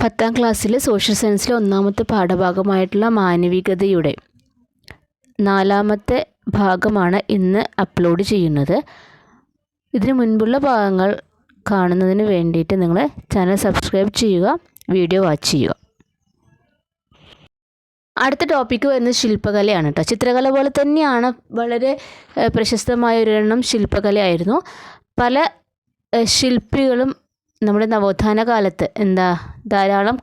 10ാം ക്ലാസ്സിലെ സോഷ്യൽ സയൻസിലെ ഒന്നാമത്തെ പാഠഭാഗമായിട്ടുള്ള മാനവികതയുടെ 4ാമത്തെ ഭാഗമാണ് ഇന്ന് അപ്ലോഡ് ചെയ്യുന്നത്. ഇതിനു മുൻപുള്ള ഭാഗങ്ങൾ കാണുന്നതിന് വേണ്ടിയിട്ട് നിങ്ങൾ ചാനൽ സബ്സ്ക്രൈബ് ചെയ്യുക, വീഡിയോ വാച്ച് ചെയ്യുക. അടുത്ത ടോപ്പിക്ക് വരുന്നത് ശില്പകലയാണ് കേട്ടോ. ചിത്രകല പോലെ തന്നെയാണ് വളരെ പ്രശസ്തമായ ഒരെണ്ണം ശില്പകലയായിരുന്നു. പല ശില്പികളും നമ്മുടെ നവോത്ഥാന കാലത്ത് ധാരാളം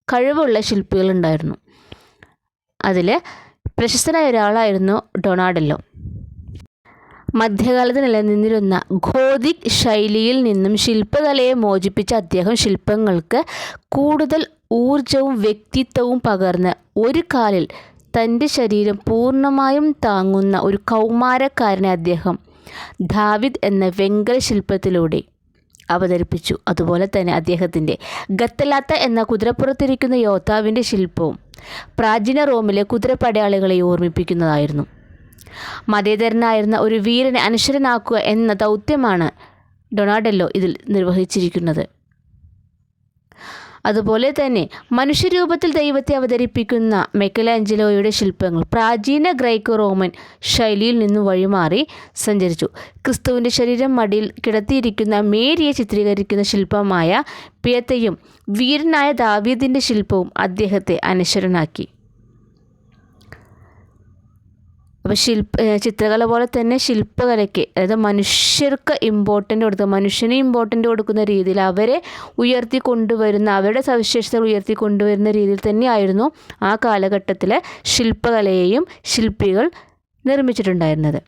കഴിവുള്ള ശില്പികളുണ്ടായിരുന്നു. അതിൽ പ്രശസ്തനായ ഒരാളായിരുന്നു ഡൊണാഡെല്ലോ. മധ്യകാലത്ത് നിലനിന്നിരുന്ന ഗോതിക് ശൈലിയിൽ നിന്നും ശില്പകലയെ മോചിപ്പിച്ച അദ്ദേഹം ശില്പങ്ങൾക്ക് കൂടുതൽ ഊർജവും വ്യക്തിത്വവും പകർന്ന് ഒരു കാലിൽ തൻ്റെ ശരീരം പൂർണ്ണമായും താങ്ങുന്ന ഒരു കൗമാരക്കാരനെ അദ്ദേഹം ദാവീദ് എന്ന വെങ്കല ശില്പത്തിലൂടെ അവതരിപ്പിച്ചു. അതുപോലെ തന്നെ അദ്ദേഹത്തിൻ്റെ ഗത്തലാത്ത എന്ന കുതിരപ്പുറത്തിരിക്കുന്ന യോദ്ധാവിൻ്റെ ശില്പവും പ്രാചീന റോമിലെ കുതിരപ്പടയാളികളെ ഓർമ്മിപ്പിക്കുന്നതായിരുന്നു. മതേതരനായിരുന്ന ഒരു വീരനെ അനശ്വരനാക്കുക എന്ന ദൗത്യമാണ് ഡൊണാഡെല്ലോ ഇതിൽ നിർവഹിച്ചിരിക്കുന്നത്. അതുപോലെ തന്നെ മനുഷ്യരൂപത്തിൽ ദൈവത്തെ അവതരിപ്പിക്കുന്ന മൈക്കലാഞ്ചലോയുടെ ശില്പങ്ങൾ പ്രാചീന ഗ്രേക്കോ റോമൻ ശൈലിയിൽ നിന്നും വഴിമാറി സഞ്ചരിച്ചു. ക്രിസ്തുവിൻ്റെ ശരീരം മടിയിൽ കിടത്തിയിരിക്കുന്ന മേരിയെ ചിത്രീകരിക്കുന്ന ശില്പമായ പിയത്തയും വീരനായ ദാവീദിൻ്റെ ശില്പവും അദ്ദേഹത്തെ അനശ്വരനാക്കി. അപ്പോൾ ചിത്രകല പോലെ തന്നെ ശില്പകലയ്ക്ക്, അതായത് മനുഷ്യർക്ക് മനുഷ്യന് ഇമ്പോർട്ടൻ്റ് കൊടുക്കുന്ന രീതിയിൽ അവരെ ഉയർത്തിക്കൊണ്ടുവരുന്ന, അവരുടെ സവിശേഷതകൾ ഉയർത്തിക്കൊണ്ടുവരുന്ന രീതിയിൽ തന്നെയായിരുന്നു ആ കാലഘട്ടത്തിലെ ശില്പകലയെയും ശില്പികൾ നിർമ്മിച്ചിട്ടുണ്ടായിരുന്നത്.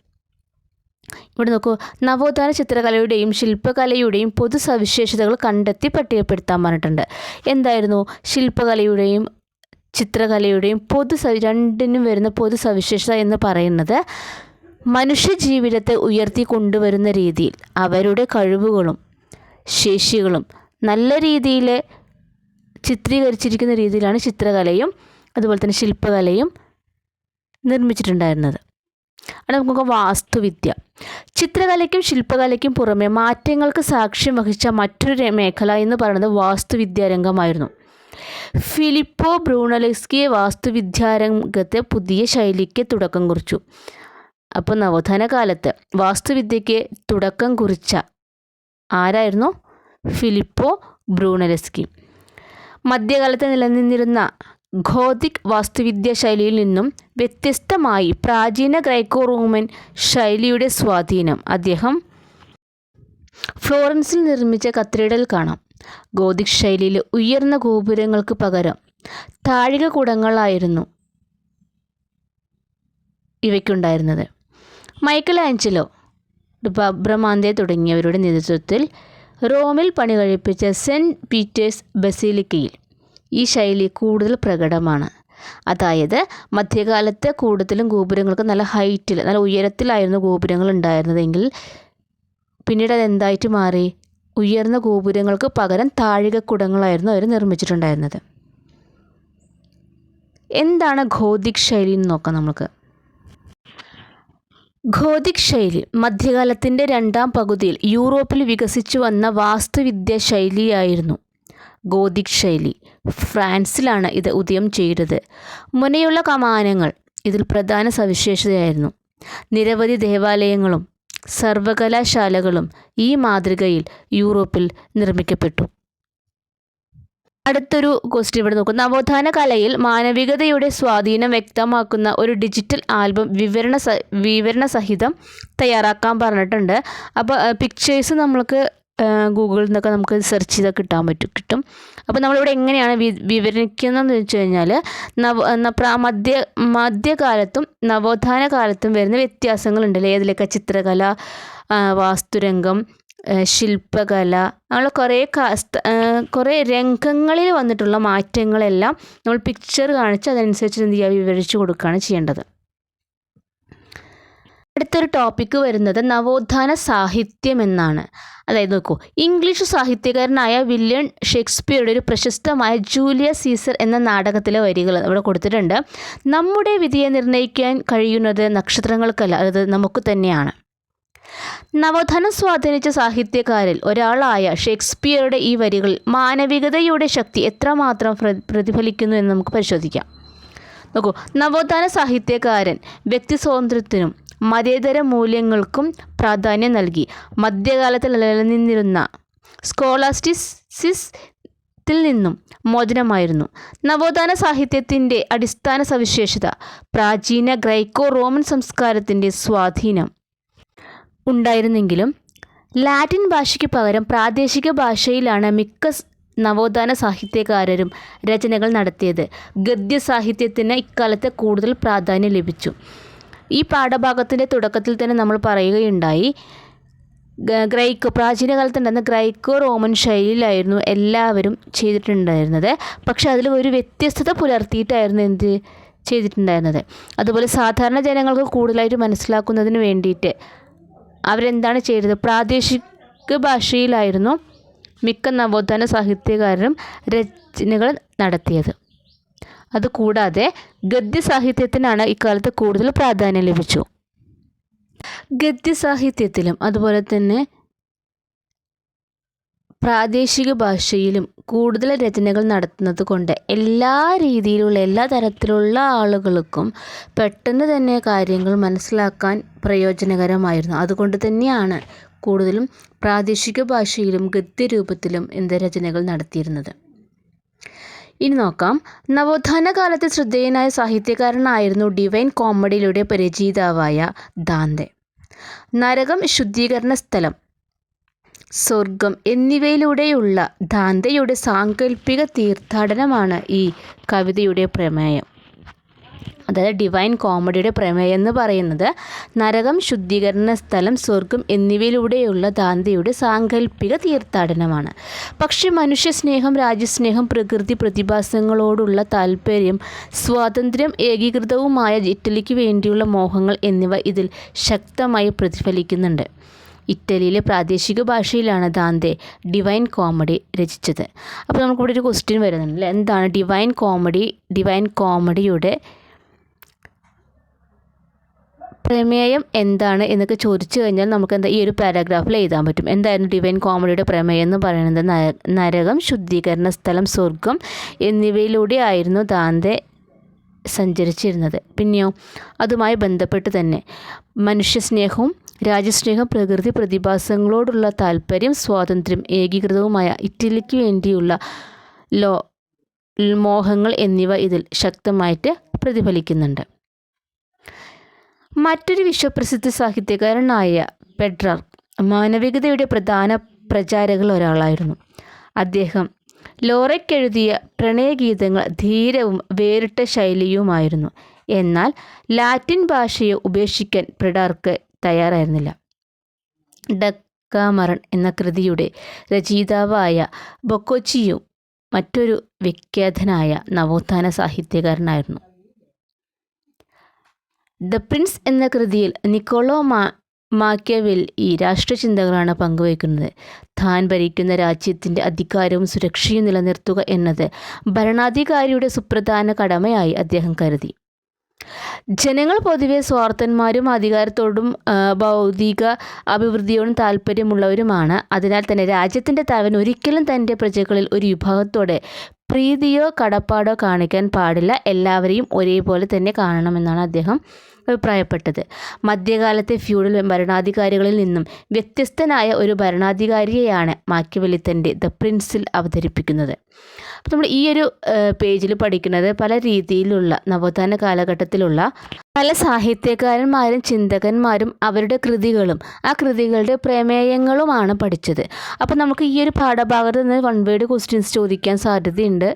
ഇവിടെ നോക്കൂ, നവോത്ഥാന ചിത്രകലയുടെയും ശില്പകലയുടെയും പൊതു സവിശേഷതകൾ കണ്ടെത്തി പട്ടികപ്പെടുത്താൻ പറഞ്ഞിട്ടുണ്ട്. എന്തായിരുന്നു ശില്പകലയുടെയും ചിത്രകലയുടെയും രണ്ടിനും വരുന്ന പൊതു സവിശേഷത എന്ന് പറയുന്നത്, മനുഷ്യജീവിതത്തെ ഉയർത്തിക്കൊണ്ടുവരുന്ന രീതിയിൽ അവരുടെ കഴിവുകളും ശേഷികളും നല്ല രീതിയിൽ ചിത്രീകരിച്ചിരിക്കുന്ന രീതിയിലാണ് ചിത്രകലയും അതുപോലെ തന്നെ ശില്പകലയും നിർമ്മിച്ചിട്ടുണ്ടായിരുന്നത്. അവിടെ നമുക്ക് വാസ്തുവിദ്യ. ചിത്രകലയ്ക്കും ശില്പകലയ്ക്കും പുറമെ മാറ്റങ്ങൾക്ക് സാക്ഷ്യം വഹിച്ച മറ്റൊരു മേഖല എന്ന് പറയുന്നത് വാസ്തുവിദ്യാരംഗമായിരുന്നു. ഫിലിപ്പോ ബ്രൂണലെസ്കി വാസ്തുവിദ്യാരംഗത്തെ പുതിയ ശൈലിക്ക് തുടക്കം കുറിച്ചു. അപ്പോൾ നവോത്ഥാന കാലത്ത് വാസ്തുവിദ്യയ്ക്ക് തുടക്കം കുറിച്ച ആരായിരുന്നു? ഫിലിപ്പോ ബ്രൂണലെസ്കി. മധ്യകാലത്ത് നിലനിന്നിരുന്ന ഗോതിക് വാസ്തുവിദ്യ ശൈലിയിൽ നിന്നും വ്യത്യസ്തമായി പ്രാചീന ഗ്രേക്കോ റോമൻ ശൈലിയുടെ സ്വാധീനം അദ്ദേഹം ഫ്ലോറൻസിൽ നിർമ്മിച്ച കത്തീഡ്രൽ കാണാം. ഗോതിക് ശൈലിയിൽ ഉയർന്ന ഗോപുരങ്ങൾക്ക് പകരം താഴികക്കുടങ്ങളായിരുന്നു ഇവയ്ക്കുണ്ടായിരുന്നത്. മൈക്കലാഞ്ചലോ, ബ്രമാന്തെ തുടങ്ങിയവരുടെ നേതൃത്വത്തിൽ റോമിൽ പണി കഴിപ്പിച്ച സെൻറ്റ് പീറ്റേഴ്സ് ബസിലിക്കയിൽ ഈ ശൈലി കൂടുതൽ പ്രകടമാണ്. അതായത് മധ്യകാലത്ത് കൂടുതലും ഗോപുരങ്ങൾക്ക് നല്ല ഹൈറ്റിൽ, നല്ല ഉയരത്തിലായിരുന്നു ഗോപുരങ്ങൾ ഉണ്ടായിരുന്നതെങ്കിൽ പിന്നീട് അതെന്തായിട്ട് മാറി? ഉയർന്ന ഗോപുരങ്ങൾക്ക് പകരം താഴികക്കുടങ്ങളായിരുന്നു അവർ നിർമ്മിച്ചിട്ടുണ്ടായിരുന്നത്. എന്താണ് ഗോതിക് ശൈലി എന്ന് നോക്കാം നമുക്ക്. ഗോതിക് ശൈലി മധ്യകാലത്തിൻ്റെ 2ാം പകുതിയിൽ യൂറോപ്പിൽ വികസിച്ചു വന്ന വാസ്തുവിദ്യ ശൈലിയായിരുന്നു. ഗോതിക് ശൈലി ഫ്രാൻസിലാണ് ഇത് ഉദയം ചെയ്തത്. മുനയുള്ള കമാനങ്ങൾ ഇതിൽ പ്രധാന സവിശേഷതയായിരുന്നു. നിരവധി ദേവാലയങ്ങളും സർവകലാശാലകളും ഈ മാതൃകയിൽ യൂറോപ്പിൽ നിർമ്മിക്കപ്പെട്ടു. അടുത്തൊരു ക്വസ്റ്റ്യൻ ഇവിടെ നോക്കും. നവോത്ഥാന കലയിൽ മാനവികതയുടെ സ്വാധീനം വ്യക്തമാക്കുന്ന ഒരു ഡിജിറ്റൽ ആൽബം വിവരണ സഹിതം തയ്യാറാക്കാൻ പറഞ്ഞിട്ടുണ്ട്. അപ്പോൾ പിക്ചേഴ്സ് നമ്മൾക്ക് ഗൂഗിളിൽ നിന്നൊക്കെ നമുക്ക് സെർച്ച് ചെയ്താൽ കിട്ടും. അപ്പോൾ നമ്മളിവിടെ എങ്ങനെയാണ് വിവരിക്കുന്നതെന്ന് വെച്ച് കഴിഞ്ഞാൽ, മധ്യകാലത്തും നവോത്ഥാന കാലത്തും വരുന്ന വ്യത്യാസങ്ങളുണ്ടല്ലോ. ഏതിലൊക്കെ? ചിത്രകല, വാസ്തുരംഗം, ശില്പകല, നമ്മൾ കുറേ രംഗങ്ങളിൽ വന്നിട്ടുള്ള മാറ്റങ്ങളെല്ലാം നമ്മൾ പിക്ചർ കാണിച്ച് അതനുസരിച്ച് എന്ത് ചെയ്യുക, വിവരിച്ചു കൊടുക്കുകയാണ് ചെയ്യേണ്ടത്. അടുത്തൊരു ടോപ്പിക്ക് വരുന്നത് നവോത്ഥാന സാഹിത്യം എന്നാണ്. അതായത് നോക്കൂ, ഇംഗ്ലീഷ് സാഹിത്യകാരനായ വില്യം ഷേക്സ്പിയറുടെ ഒരു പ്രശസ്തമായ ജൂലിയസ് സീസർ എന്ന നാടകത്തിലെ വരികൾ അവിടെ കൊടുത്തിട്ടുണ്ട്. നമ്മുടെ വിധിയെ നിർണ്ണയിക്കാൻ കഴിയുന്നത് നക്ഷത്രങ്ങൾക്കല്ല, അത് നമുക്ക് തന്നെയാണ്. നവോത്ഥാനം സ്വാധീനിച്ച സാഹിത്യകാരിൽ ഒരാളായ ഷേക്സ്പിയറുടെ ഈ വരികളിൽ മാനവികതയുടെ ശക്തി എത്രമാത്രം പ്രതിഫലിക്കുന്നു എന്ന് നമുക്ക് പരിശോധിക്കാം. നോക്കൂ, നവോത്ഥാന സാഹിത്യകാരൻ വ്യക്തി സ്വാതന്ത്ര്യത്തിനും മതേതര മൂല്യങ്ങൾക്കും പ്രാധാന്യം നൽകി. മധ്യകാലത്ത് നിലനിന്നിരുന്ന സ്കോളാസ്റ്റിസിസത്തിൽ നിന്നും മോചനമായിരുന്നു. നവോത്ഥാന സാഹിത്യത്തിൻ്റെ അടിസ്ഥാന സവിശേഷത പ്രാചീന ഗ്രൈക്കോ റോമൻ സംസ്കാരത്തിൻ്റെ സ്വാധീനം ഉണ്ടായിരുന്നെങ്കിലും ലാറ്റിൻ ഭാഷയ്ക്ക് പകരം പ്രാദേശിക ഭാഷയിലാണ് മിക്ക നവോത്ഥാന സാഹിത്യകാരരും രചനകൾ നടത്തിയത്. ഗദ്യസാഹിത്യത്തിന് ഇക്കാലത്ത് കൂടുതൽ പ്രാധാന്യം ലഭിച്ചു. ഈ പാഠഭാഗത്തിൻ്റെ തുടക്കത്തിൽ തന്നെ നമ്മൾ പറയുകയുണ്ടായി, പ്രാചീന കാലത്തുണ്ടായിരുന്ന ഗ്രൈക്കോ റോമൻ ശൈലിയിലായിരുന്നു എല്ലാവരും ചെയ്തിട്ടുണ്ടായിരുന്നത്. പക്ഷെ അതിൽ ഒരു വ്യത്യസ്തത പുലർത്തിയിട്ടായിരുന്നു എന്ത് ചെയ്തിട്ടുണ്ടായിരുന്നത്. അതുപോലെ സാധാരണ ജനങ്ങൾക്ക് കൂടുതലായിട്ട് മനസ്സിലാക്കുന്നതിന് വേണ്ടിയിട്ട് അവരെന്താണ് ചെയ്തത്? പ്രാദേശിക ഭാഷയിലായിരുന്നു മിക്ക നവോത്ഥാന സാഹിത്യകാരരും രചനകൾ നടത്തിയത്. അതുകൂടാതെ ഗദ്യസാഹിത്യത്തിനാണ് ഇക്കാലത്ത് കൂടുതൽ പ്രാധാന്യം ലഭിച്ചു. ഗദ്യസാഹിത്യത്തിലും അതുപോലെ തന്നെ പ്രാദേശിക ഭാഷയിലും കൂടുതൽ രചനകൾ നടത്തുന്നത് കൊണ്ട് എല്ലാ രീതിയിലുള്ള എല്ലാ തരത്തിലുള്ള ആളുകൾക്കും പെട്ടെന്ന് തന്നെ കാര്യങ്ങൾ മനസ്സിലാക്കാൻ പ്രയോജനകരമായിരുന്നു. അതുകൊണ്ട് തന്നെയാണ് കൂടുതലും പ്രാദേശിക ഭാഷയിലും ഗദ്യരൂപത്തിലും രചനകൾ നടത്തിയിരുന്നത്. ഇനി നോക്കാം, നവോത്ഥാന കാലത്ത് ശ്രദ്ധേയനായ സാഹിത്യകാരനായിരുന്നു ഡിവൈൻ കോമഡിയിലൂടെ രചയിതാവായ ദാന്തെ. നരകം, ശുദ്ധീകരണ സ്ഥലം, സ്വർഗം എന്നിവയിലൂടെയുള്ള ദാന്തെയുടെ സാങ്കല്പിക തീർത്ഥാടനമാണ് ഈ കവിതയുടെ പ്രമേയം. അതായത് ഡിവൈൻ കോമഡിയുടെ പ്രമേയം എന്ന് പറയുന്നത് നരകം, ശുദ്ധീകരണ സ്ഥലം, സ്വർഗം എന്നിവയിലൂടെയുള്ള ദാന്തെയുടെ സാങ്കല്പിക തീർത്ഥാടനമാണ്. പക്ഷേ മനുഷ്യസ്നേഹം, രാജ്യസ്നേഹം, പ്രകൃതി പ്രതിഭാസങ്ങളോടുള്ള താല്പര്യം, സ്വാതന്ത്ര്യം, ഏകീകൃതവുമായ ഇറ്റലിക്ക് വേണ്ടിയുള്ള മോഹങ്ങൾ എന്നിവ ഇതിൽ ശക്തമായി പ്രതിഫലിക്കുന്നുണ്ട്. ഇറ്റലിയിലെ പ്രാദേശിക ഭാഷയിലാണ് ദാന്തെ ഡിവൈൻ കോമഡി രചിച്ചത്. അപ്പോൾ നമുക്കിവിടെ ഒരു ക്വസ്റ്റ്യൻ വരുന്നുണ്ട്, എന്താണ് ഡിവൈൻ കോമഡി? ഡിവൈൻ കോമഡിയുടെ പ്രമേയം എന്താണ് എന്നൊക്കെ ചോദിച്ചു കഴിഞ്ഞാൽ നമുക്ക് ഈ ഒരു പാരഗ്രാഫിൽ എഴുതാൻ പറ്റും. എന്തായിരുന്നു ഡിവൈൻ കോമഡിയുടെ പ്രമേയം എന്ന് പറയുന്നത്? നരകം, ശുദ്ധീകരണ സ്ഥലം, സ്വർഗം എന്നിവയിലൂടെ ആയിരുന്നു ദാന്തെ സഞ്ചരിച്ചിരുന്നത്. പിന്നെയോ അതുമായി ബന്ധപ്പെട്ട് തന്നെ മനുഷ്യസ്നേഹവും രാജ്യസ്നേഹം, പ്രകൃതി പ്രതിഭാസങ്ങളോടുള്ള താല്പര്യം, സ്വാതന്ത്ര്യം, ഏകീകൃതവുമായ ഇറ്റലിക്ക് വേണ്ടിയുള്ള മോഹങ്ങൾ എന്നിവ ഇതിൽ ശക്തമായിട്ട് പ്രതിഫലിക്കുന്നുണ്ട്. മറ്റൊരു വിശ്വപ്രസിദ്ധ സാഹിത്യകാരനായ പെട്രാർക്ക് മാനവികതയുടെ പ്രധാന പ്രചാരകരിൽ ഒരാളായിരുന്നു. അദ്ദേഹം ലോറയ്ക്കെഴുതിയ പ്രണയഗീതങ്ങൾ ധീരവും വേറിട്ട ശൈലിയുമായിരുന്നു. എന്നാൽ ലാറ്റിൻ ഭാഷയെ ഉപേക്ഷിക്കാൻ പെട്രാർക്ക് തയ്യാറായിരുന്നില്ല. ഡെക്കാമറൺ എന്ന കൃതിയുടെ രചയിതാവായ ബൊക്കോച്ചിയും മറ്റൊരു വിഖ്യാതനായ നവോത്ഥാന സാഹിത്യകാരനായിരുന്നു. ദ പ്രിൻസ് എന്ന കൃതിയിൽ നിക്കോളോ മാക്കിയവെല്ലി രാഷ്ട്രചിന്തകളാണ് പങ്കുവയ്ക്കുന്നത്. താൻ ഭരിക്കുന്ന രാജ്യത്തിൻ്റെ അധികാരവും സുരക്ഷയും നിലനിർത്തുക എന്നത് ഭരണാധികാരിയുടെ സുപ്രധാന കടമയായി അദ്ദേഹം കരുതി. ജനങ്ങൾ പൊതുവെ സ്വാർത്ഥന്മാരും അധികാരത്തോടും ഭൗതിക അഭിവൃദ്ധിയോടും താല്പര്യമുള്ളവരുമാണ്. അതിനാൽ തന്നെ രാജ്യത്തിൻ്റെ തലവൻ ഒരിക്കലും തൻ്റെ പ്രജകളിൽ ഒരു വിഭാഗത്തോടെ പ്രീതിയോ കടപ്പാടോ കാണിക്കാൻ പാടില്ല. എല്ലാവരെയും ഒരേപോലെ തന്നെ കാണണമെന്നാണ് അദ്ദേഹം അഭിപ്രായപ്പെട്ടത്. മധ്യകാലത്തെ ഫ്യൂഡൽ ഭരണാധികാരികളിൽ നിന്നും വ്യത്യസ്തനായ ഒരു ഭരണാധികാരിയെയാണ് മാക്കിയവെല്ലി തൻ്റെ ദ പ്രിൻസിൽ അവതരിപ്പിക്കുന്നത്. അപ്പോൾ നമ്മൾ ഈ ഒരു പേജിൽ പഠിക്കുന്നത് പല രീതിയിലുള്ള നവോത്ഥാന കാലഘട്ടത്തിലുള്ള പല സാഹിത്യകാരന്മാരും ചിന്തകന്മാരും അവരുടെ കൃതികളും ആ കൃതികളുടെ പ്രമേയങ്ങളുമാണ് പഠിച്ചത്. അപ്പോൾ നമുക്ക് ഈ ഒരു പാഠഭാഗത്ത് നിന്ന് 1 വേർഡ് ക്വസ്റ്റ്യൻസ് ചോദിക്കാൻ സാധ്യതയുണ്ട്,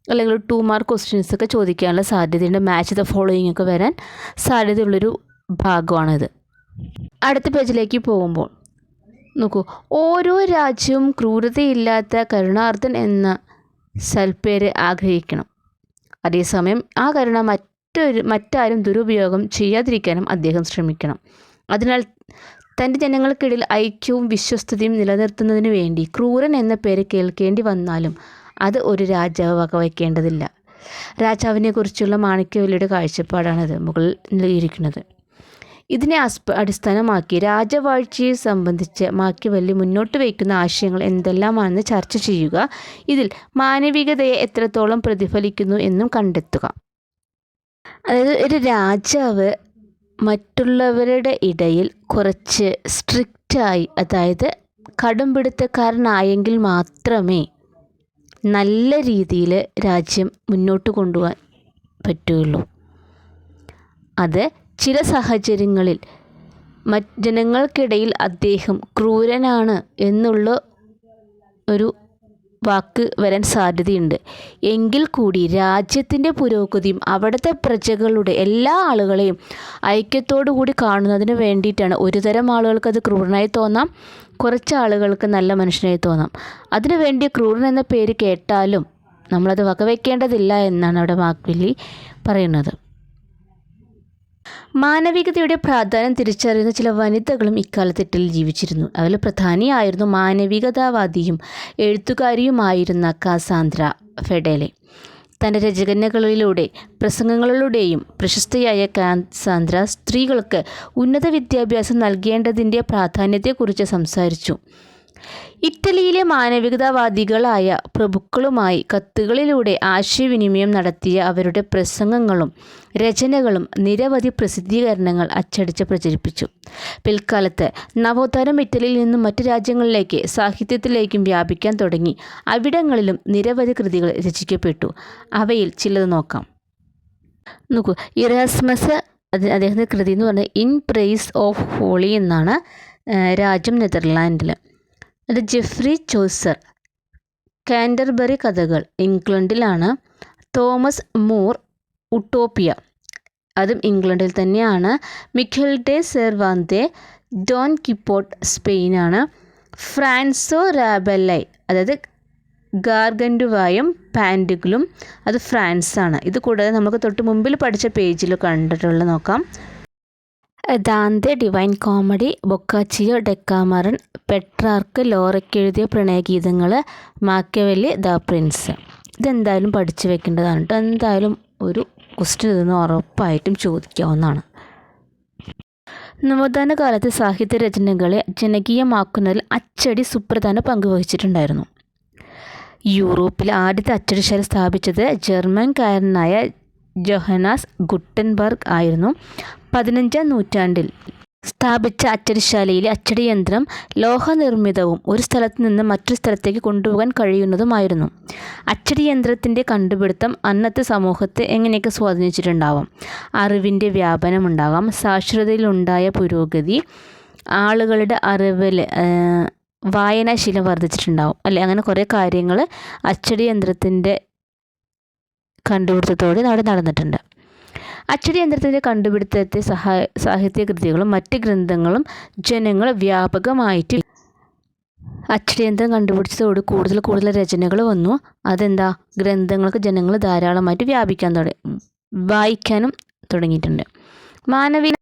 അല്ലെങ്കിൽ 2 മാർക്ക് ക്വസ്റ്റ്യൻസ് ഒക്കെ ചോദിക്കാനുള്ള സാധ്യതയുണ്ട്. മാച്ച് ദ ഫോളോയിങ് ഒക്കെ വരാൻ സാധ്യതയുള്ളൊരു ഭാഗമാണിത്. അടുത്ത പേജിലേക്ക് പോകുമ്പോൾ നോക്കൂ, ഓരോ രാജ്യവും ക്രൂരതയില്ലാത്ത കരുണാർദ്ദൻ എന്ന സൽപ്പേര് ആഗ്രഹിക്കണം. അതേസമയം ആ കരുണ മറ്റാരും ദുരുപയോഗം ചെയ്യാതിരിക്കാനും അദ്ദേഹം ശ്രമിക്കണം. അതിനാൽ തൻ്റെ ജനങ്ങൾക്കിടയിൽ ഐക്യവും വിശ്വസ്തതയും നിലനിർത്തുന്നതിനു വേണ്ടി ക്രൂരൻ എന്ന പേര് കേൾക്കേണ്ടി വന്നാലും അത് ഒരു രാജാവ് വകവയ്ക്കേണ്ടതില്ല. രാജാവിനെക്കുറിച്ചുള്ള മാണിക്യവെല്ലിയുടെ കാഴ്ചപ്പാടാണിത് മുകളിൽ നൽകിയിരിക്കുന്നത്. ഇതിനെ അടിസ്ഥാനമാക്കി രാജവാഴ്ചയെ സംബന്ധിച്ച് മാക്കിയവെല്ലി മുന്നോട്ട് വയ്ക്കുന്ന ആശയങ്ങൾ എന്തെല്ലാമാണെന്ന് ചർച്ച ചെയ്യുക. ഇതിൽ മാനവികതയെ എത്രത്തോളം പ്രതിഫലിക്കുന്നു എന്നും കണ്ടെത്തുക. അതായത് ഒരു രാജാവ് മറ്റുള്ളവരുടെ ഇടയിൽ കുറച്ച് സ്ട്രിക്റ്റായി, അതായത് കടുംപിടുത്തക്കാരനായെങ്കിൽ മാത്രമേ നല്ല രീതിയിൽ രാജ്യം മുന്നോട്ട് കൊണ്ടുപോകാൻ പറ്റുകയുള്ളൂ. അത് ചില സാഹചര്യങ്ങളിൽ ജനങ്ങൾക്കിടയിൽ അദ്ദേഹം ക്രൂരനാണ് എന്നുള്ള ഒരു വാക്ക് വരാൻ സാധ്യതയുണ്ട്. എങ്കിൽ കൂടി രാജ്യത്തിൻ്റെ പുരോഗതിയും അവിടുത്തെ പ്രജകളുടെ എല്ലാ ആളുകളെയും ഐക്യത്തോടു കൂടി കാണുന്നതിന് വേണ്ടിയിട്ടാണ്. ഒരു തരം ആളുകൾക്ക് അത് ക്രൂരനായി തോന്നാം, കുറച്ച് ആളുകൾക്ക് നല്ല മനുഷ്യനായി തോന്നാം. അതിനുവേണ്ടി ക്രൂരൻ എന്ന പേര് കേട്ടാലും നമ്മളത് വകവയ്ക്കേണ്ടതില്ല എന്നാണ് അവിടെ മാക്കിയവെല്ലി പറയുന്നത്. മാനവികതയുടെ പ്രാധാന്യം തിരിച്ചറിയുന്ന ചില വനിതകളും ഇക്കാലത്ത് ഇറ്റലിയിൽ ജീവിച്ചിരുന്നു. അതിൽ പ്രധാനിയായിരുന്നു മാനവികതാവാദിയും എഴുത്തുകാരിയുമായിരുന്ന കാസാന്ദ്ര ഫെഡേലെ. തൻ്റെ രചനകളിലൂടെ പ്രസംഗങ്ങളിലൂടെയും പ്രശസ്തയായ കാസാന്ദ്ര സ്ത്രീകൾക്ക് ഉന്നത വിദ്യാഭ്യാസം നൽകേണ്ടതിൻ്റെ പ്രാധാന്യത്തെക്കുറിച്ച് സംസാരിച്ചു. ഇറ്റലിയിലെ മാനവികതാവാദികളായ പ്രഭുക്കളുമായി കത്തുകളിലൂടെ ആശയവിനിമയം നടത്തിയ അവരുടെ പ്രസംഗങ്ങളും രചനകളും നിരവധി പ്രസിദ്ധീകരണങ്ങൾ അച്ചടിച്ച് പ്രചരിപ്പിച്ചു. പിൽക്കാലത്ത് നവോത്ഥാനം ഇറ്റലിയിൽ നിന്നും മറ്റു രാജ്യങ്ങളിലേക്ക് സാഹിത്യത്തിലേക്കും വ്യാപിക്കാൻ തുടങ്ങി. അവിടങ്ങളിലും നിരവധി കൃതികൾ രചിക്കപ്പെട്ടു. അവയിൽ ചിലത് നോക്കാം. നോക്കൂ, ഇറാസ്മസ് അദ്ദേഹത്തിൻ്റെ കൃതി എന്ന് പറഞ്ഞാൽ ഇൻ പ്രൈസ് ഓഫ് ഹോളി എന്നാണ്. രാജ്യം നെതർലാൻഡിൽ. അത് ജെഫ്രി ചോസർ കാൻറ്റർബറി കഥകൾ ഇംഗ്ലണ്ടിലാണ്. തോമസ് മൂർ ഉട്ടോപ്പിയ, അതും ഇംഗ്ലണ്ടിൽ തന്നെയാണ്. മിഖേൽ ഡെ സെർവാന്തെ ഡോൺ കിപ്പോട്ട് സ്പെയിനാണ്. ഫ്രാൻസോ റാബെല്ലൈ, അതായത് ഗാർഗൻറ്റുവായും പാൻറ്റുകളും, അത് ഫ്രാൻസാണ്. ഇത് കൂടാതെ നമുക്ക് തൊട്ട് മുമ്പിൽ പഠിച്ച പേജിൽ കണ്ടിട്ടുള്ള നോക്കാം. Dante Divine Comedy, Boccaccio Decameron, Petrarch ലോറയ്ക്ക് എഴുതിയ പ്രണയഗീതങ്ങൾ, മാക്കിയവെല്ലി ദ പ്രിൻസ്. ഇതെന്തായാലും പഠിച്ചു വെക്കേണ്ടതാണ് കേട്ടോ. എന്തായാലും ഒരു ക്വസ്റ്റ്യൻ ഇതെന്ന് ഉറപ്പായിട്ടും ചോദിക്കാവുന്നതാണ്. നവോത്ഥാന കാലത്ത് സാഹിത്യ രചനകളെ ജനകീയമാക്കുന്നതിൽ അച്ചടി സുപ്രധാന പങ്ക് വഹിച്ചിട്ടുണ്ടായിരുന്നു. യൂറോപ്പിൽ ആദ്യത്തെ അച്ചടിശാല സ്ഥാപിച്ചത് ജർമ്മൻകാരനായ ജോഹന്നാസ് ഗുട്ടൻബർഗ് ആയിരുന്നു. 15-ാം നൂറ്റാണ്ടിൽ സ്ഥാപിച്ച അച്ചടിശാലയിലെ അച്ചടി യന്ത്രം ലോഹനിർമ്മിതവും ഒരു സ്ഥലത്ത് നിന്ന് മറ്റൊരു സ്ഥലത്തേക്ക് കൊണ്ടുപോകാൻ കഴിയുന്നതുമായിരുന്നു. അച്ചടി യന്ത്രത്തിൻ്റെ കണ്ടുപിടുത്തം അന്നത്തെ സമൂഹത്തെ എങ്ങനെയൊക്കെ സ്വാധീനിച്ചിട്ടുണ്ടാവാം? അറിവിൻ്റെ വ്യാപനം ഉണ്ടാകാം, സാക്ഷരതയിലുണ്ടായ പുരോഗതി, ആളുകളുടെ അറിവിൽ വായനാശീലം വർദ്ധിച്ചിട്ടുണ്ടാവും അല്ലേ? അങ്ങനെ കുറേ കാര്യങ്ങൾ അച്ചടി യന്ത്രത്തിൻ്റെ കണ്ടുപിടുത്തത്തോടെ അവിടെ നടന്നിട്ടുണ്ട്. അച്ചടി യന്ത്രത്തിൻ്റെ കണ്ടുപിടുത്തത്തെ സാഹിത്യകൃതികളും മറ്റ് ഗ്രന്ഥങ്ങളും ജനങ്ങൾ വ്യാപകമായിട്ട് അച്ചടിയന്ത്രം കണ്ടുപിടിച്ചതോട് കൂടുതൽ രചനകൾ വന്നു. അതെന്താ, ഗ്രന്ഥങ്ങൾക്ക് ജനങ്ങൾ ധാരാളമായിട്ട് വായിക്കാനും തുടങ്ങിയിട്ടുണ്ട്. മാനവിക